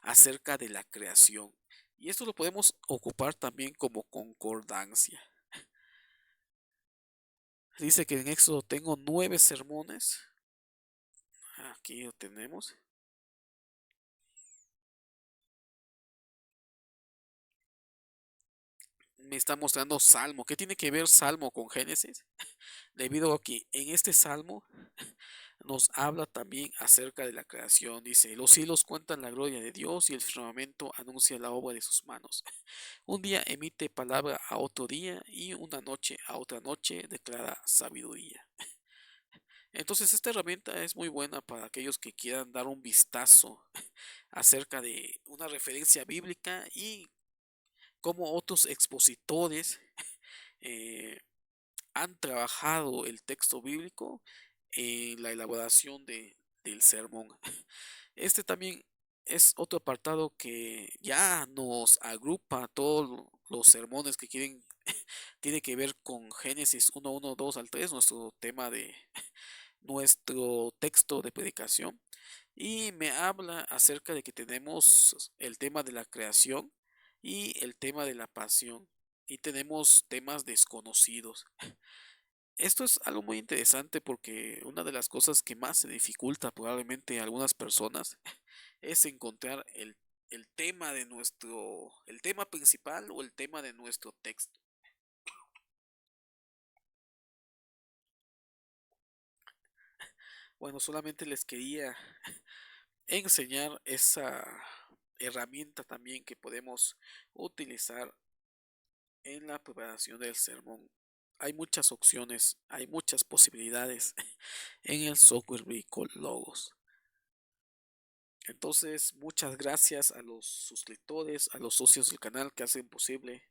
acerca de la creación. Y esto lo podemos ocupar también como concordancia. Dice que en Éxodo tengo 9 sermones. Aquí lo tenemos. Me está mostrando Salmo. ¿Qué tiene que ver Salmo con Génesis? Debido a que en este Salmo nos habla también acerca de la creación. Dice, los cielos cuentan la gloria de Dios y el firmamento anuncia la obra de sus manos. Un día emite palabra a otro día y una noche a otra noche declara sabiduría. Entonces esta herramienta es muy buena para aquellos que quieran dar un vistazo acerca de una referencia bíblica y cómo otros expositores eh, han trabajado el texto bíblico en la elaboración del sermón. Este también es otro apartado que ya nos agrupa todos los sermones que quieren, tiene que ver con Génesis 2 al 3, nuestro tema de nuestro texto de predicación. Y me habla acerca de que tenemos el tema de la creación y el tema de la pasión. Y tenemos temas desconocidos. Esto es algo muy interesante porque una de las cosas que más se dificulta probablemente a algunas personas es encontrar el tema principal o el tema de nuestro texto. Bueno, solamente les quería enseñar esa herramienta también que podemos utilizar en la preparación del sermón. Hay muchas opciones, hay muchas posibilidades en el software Vehicle Logos. Entonces, muchas gracias a los suscriptores, a los socios del canal que hacen posible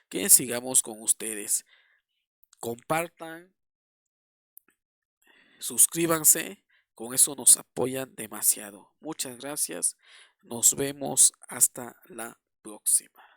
que sigamos con ustedes. Compartan, suscríbanse, con eso nos apoyan demasiado. Muchas gracias, nos vemos hasta la próxima.